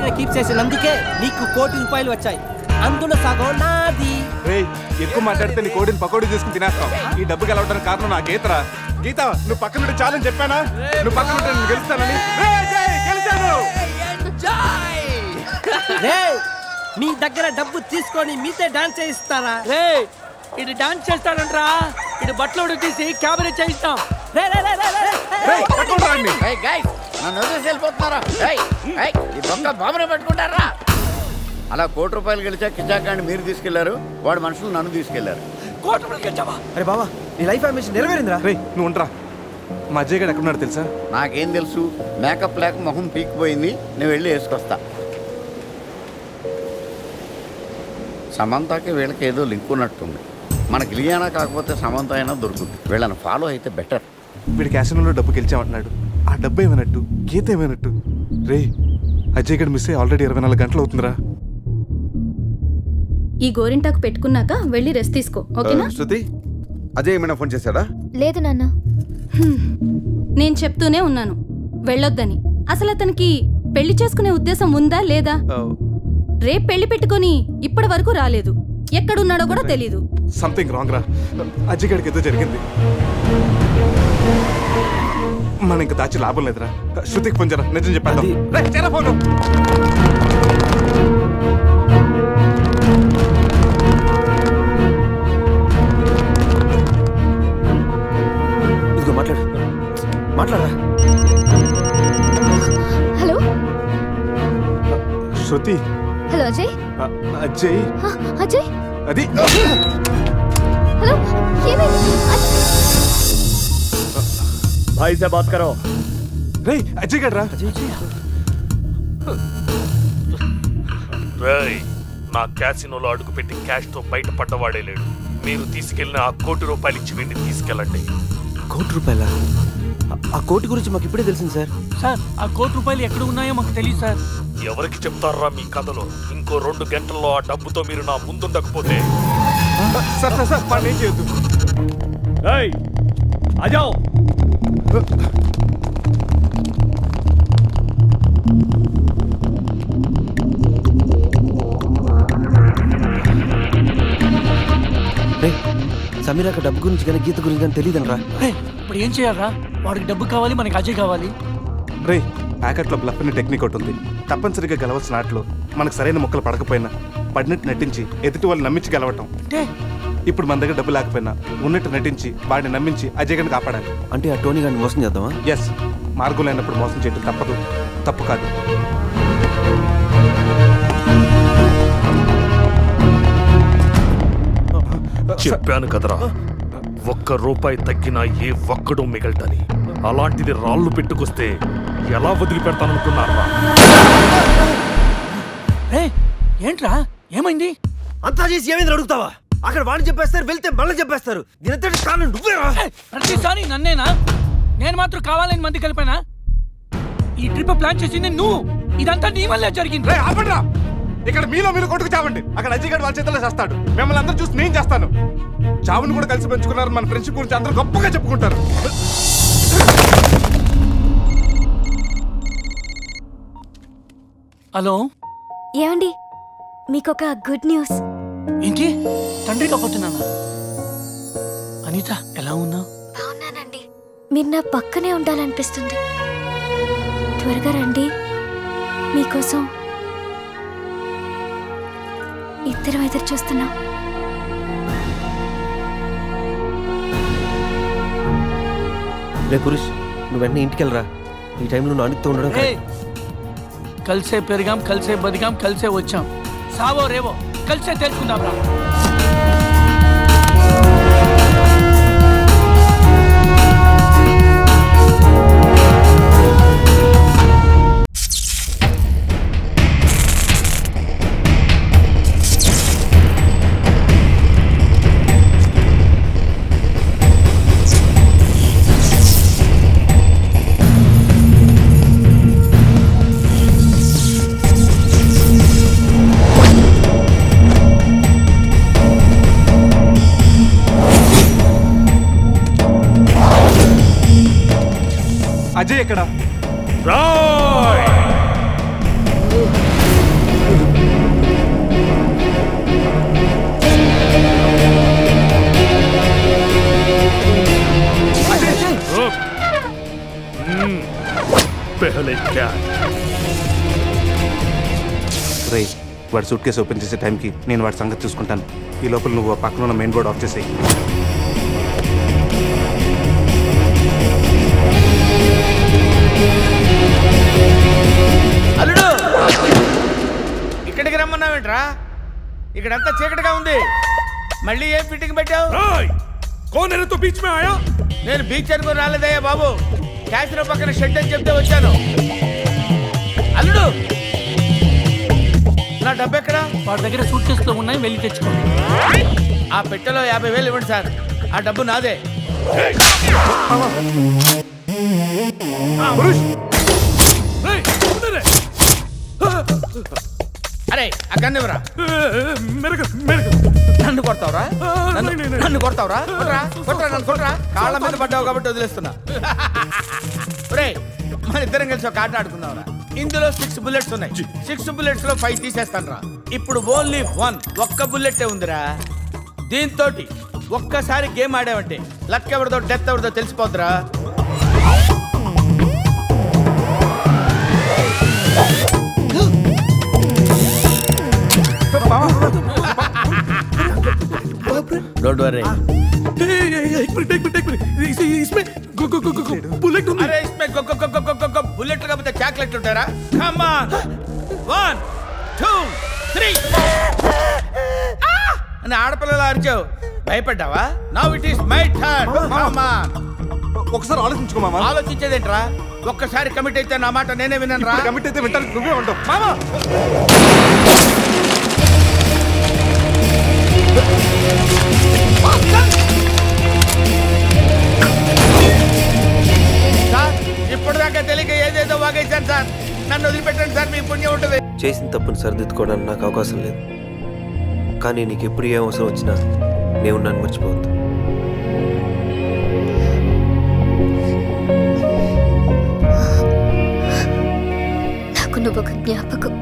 దగ్గర కీప్ చేసినందుకే నీకు ₹1 కోటి వచ్చాయి. అందులో సగం నాది. ఎక్కువ మాట్లాడితే నీ కోడిని పకోడీ చేసుకుని తినేస్తాం. ఈ డబ్బు గెలవడానికి కారణం నా గీతరా. గీత నువ్వు పక్కన నుండి చాలని చెప్పానా? నువ్వు పక్కన ఉంటే నేను గెలుస్తానని. మీ దగ్గర డబ్బు తీసుకొని మీతో డాన్స్ చేయిస్తారా? ఇది డాన్స్ చేస్తాడంట్రా. ఇది బట్టలు తీసి క్యాబరే చేయిస్తాం. నన్ను వెళ్ళిపోతున్నారా? బాబునే పెట్టుకుంటారా? అలా ₹1 గెలిచా కిజాకాన్ని మీరు తీసుకెళ్లారు, వాడు మనుషులు నన్ను తీసుకెళ్లారు. అరే బాబా, నీ లైఫ్ అంబిషన్ నెరవేరిందిరా. నువ్వు ఉండరా. మా అజయ్ గారు ఎక్కడున్నాడు తెలుసా? నాకేం తెలుసు, మేకప్ లేక మొహం పీకిపోయింది. నేను వెళ్ళి వేసుకొస్తా. సమంతకి వీళ్ళకి ఏదో లింక్ ఉన్నట్టుంది. మనకి లియానా కాకపోతే సమంత అయినా దొరుకుతుంది. వీళ్ళని ఫాలో అయితే బెటర్. వీడి క్యాసినోలో డబ్బు గెలిచామంటున్నాడు. ఆ డబ్బు ఏమైనట్టు, గీత ఏమైనట్టు? అజయ్ గడ్ మిస్ అయ్యి ఆల్రెడీ 24 గంటలు అవుతుందిరా. ఈ గోరింటాకు పెట్టుకున్నాక వెళ్ళి రెస్ట్ తీసుకో, ఓకేనా? శృతి, అజయ్ ఏమైనా ఫోన్ చేశాడా? లేదు నాన్న. నేను చెప్తూనే ఉన్నాను వెళ్ళొద్దని. అసలు అతనికి పెళ్లి చేసుకునే ఉద్దేశం ఉందా లేదా? రేపు పెళ్లి పెట్టుకొని ఇప్పటి వరకు రాలేదు. ఎక్కడున్నాడో కూడా తెలీదు. సంథింగ్ రాంగ్ రా. అజయ్ గడికి ఏదో జరిగింది. మనం ఇంకా దాచి లాభం లేదురా. శృతికి ఫోన్ చేయరా, నిజం చెప్పేద్దాం. ఫోను ఇదిగో మాట్లాడరా. హలో శృతి. హలో అజయ్. అజయ్ అజయ్ అది. హలో ఏమైంది? भाई से बात करो. అజయ్ గడ్రా. నా క్యాసినోలో అడుగుపెట్టి క్యాష్ తో బయటపడ్డవాడే లేడు. మీరు తీసుకెళ్లిన ఆ ₹1 ఇచ్చి వీడిని తీసుకెళ్ళండి. ₹1? ఆ కోటి గురించి మాకు ఇప్పుడే తెలిసింది సార్. సార్, ఆ ₹1 ఎక్కడ ఉన్నాయో మాకు తెలియదు సార్. ఎవరికి చెప్తారా మీ కథలో? ఇంకో 2 గంటల్లో ఆ డబ్బుతో మీరు నా ముందుండకపోతే సార్ పని ఏం చేయొద్దు. ఆజాओ. సమీరాక డబ్బు గురించి కానీ గీత గురించి కానీ తెలియదనరా. ఇప్పుడు ఏం చేయాలరా? వాడికి డబ్బు కావాలి, మనకి అజయ్ కావాలి. ప్యాకెట్లో బ్లఫ్ అనే టెక్నిక్ ఒకటి ఉంది. తప్పనిసరిగా గెలవాల్సిన ఆటలో మనకు సరైన మొక్కలు పడకపోయినా పడినట్టు నటించి ఎదుటి వాళ్ళు నమ్మించి గెలవటం. ఇప్పుడు మన దగ్గర డబ్బు లేకపోయినా ఉన్నట్టు నటించి వాడిని నమ్మించి అజయ్ గారిని కాపాడాలి. అంటే ఆ టోనీ గారిని మోసం చేద్దామా? ఎస్. మార్గం లేనప్పుడు మోసం చేయడం తప్పు కాదు. చెప్పాను కదరా, ₹1 తగ్గినా ఏ ఒక్కడూ మిగలటని. అలాంటిది రాళ్ళు పెట్టుకొస్తే ఎలా వదిలిపెడతాననుకున్నారా? ఏంట్రా ఏమైంది? అంతా చేసి ఏమైంది అడుగుతావా? అక్కడ వాడిని చెప్పేస్తారు, వెళ్తే మళ్ళీ చెప్పేస్తారు. దీని కారణం నువ్వేరా? ప్రతిసారి నన్నేనా? నేను మాత్రం కావాలని మంది కలిపానా? ఈ ట్రిప్ ప్లాన్ చేసింది నువ్వు. ఇదంతా నీ వల్లే జరిగింది. ఆపండ్రా. ఇక్కడ మీలో మీరు కొట్టుకు చావండి. అక్కడ అజయ్ గారు వాళ్ళ చేతిలో చేస్తాడు. మిమ్మల్ని అందరూ చూసి నేను చేస్తాను. చావును కూడా కలిసి పెంచుకున్నారు. మన ఫ్రెండ్షిప్ గురించి అందరూ గొప్పగా చెప్పుకుంటారు. హలో ఏమండి, మీకొక గుడ్ న్యూస్. ఏంటి? తండ్రి కాబోతున్నానా? అనిత ఎలా ఉన్నావు? బాగున్నానండి. మీరు నా పక్కనే ఉండాలనిపిస్తుంది. త్వరగా రండి, మీకోసం ఇద్దరం ఎదురు చూస్తున్నాం. రే పురుష్, నువ్వు వెంటనే ఇంటికి వెళ్ళరా. ఈ టైంలో నువ్వు అనితో ఉండడం కలిసే పెరిగాం, కలిసే బతికాం, కలిసే వచ్చాం. సావో రేవో కలిసే తెలుసుకుందాం రా. అజయ్ ఎక్కడ? पहले क्या రే వాడి సూట్ కేసు ఓపెన్ చేసే టైంకి నేను వాడి సంగతి చూసుకుంటాను. ఈ లోపల నువ్వు ఆ పక్కన ఉన్న మెయిన్ బోర్డ్ ఆఫ్ చేసేయి. అల్లుడు ఇక్కడికి రమ్మన్నావేంట్రా? ఇక్కడంతా చీకటిగా ఉంది. మళ్ళీ ఏం ఫిట్టింగ్ పెట్టావు? నేను బీచ్ అనుకుని రాలేదయ్యా బాబు. క్యాసినో పక్కన షెడ్ అని చెప్తే వచ్చాను. అల్లుడు నా డబ్బు ఎక్కడా? వాడి దగ్గర సూట్ కేసులో ఉన్నాయి, వెళ్ళి తెచ్చుకోండి. ఆ పెట్టెలో 50,000 ఇవ్వండి సార్. ఆ డబ్బు నాదే. అరే ఆ గన్ను ఇవ్వరా. నన్ను కొడతావురా? నన్ను కొడతావురా? కొట్టరా నన్ను కొట్టరా. కాళ్ళ మీద పడ్డావు కాబట్టి వదిలేస్తున్నా. మన ఇద్దరం కలిసి ఒక ఆట ఆడుకుందాంరా. ఇందులో 6 బుల్లెట్స్ ఉన్నాయి. 6 బుల్లెట్స్ లో 5 తీసేస్తాను రా. ఇప్పుడు ఓన్లీ 1 ఒక్క బుల్లెట్ ఉందిరా. దీంతో ఒక్కసారి గేమ్ ఆడావంటే లక్ ఎవరిదో డెత్ ఎవరిదో తెలిసిపోద్దురా. डोंट वरी बुलेट अरे इसमें बुलेट का चॉकलेट ఉంటారా? कम ऑन 1 2 3 అని ఆడపిల్లలు అరిచావు, భయపడ్డావా? Now it is my turn. Come on. ఒకసారి ఆలోచించుకో మామ. ఆలోచించేదేంట్రా? ఒక్కసారి కమిట్ అయితే నా మాట నేనే విన్నాను రా. కమిట్ అయితే వింటాను, నువ్వే ఉంటావు మామ. సార్ ఇప్పటిదాకా తెలియక ఏదేదో వాగేశాను సార్. నన్ను వదిలిపెట్టండి సార్, మీ పుణ్యం ఉంటుంది. చేసిన తప్పును సరిదిద్దుకోవడానికి నాకు అవకాశం లేదు, కానీ నీకు ఎప్పుడు ఏ అవసరం వచ్చినా నేను నన్ను మర్చిపోవద్దు. నాకు నువ్వు ఒక జ్ఞాపకం.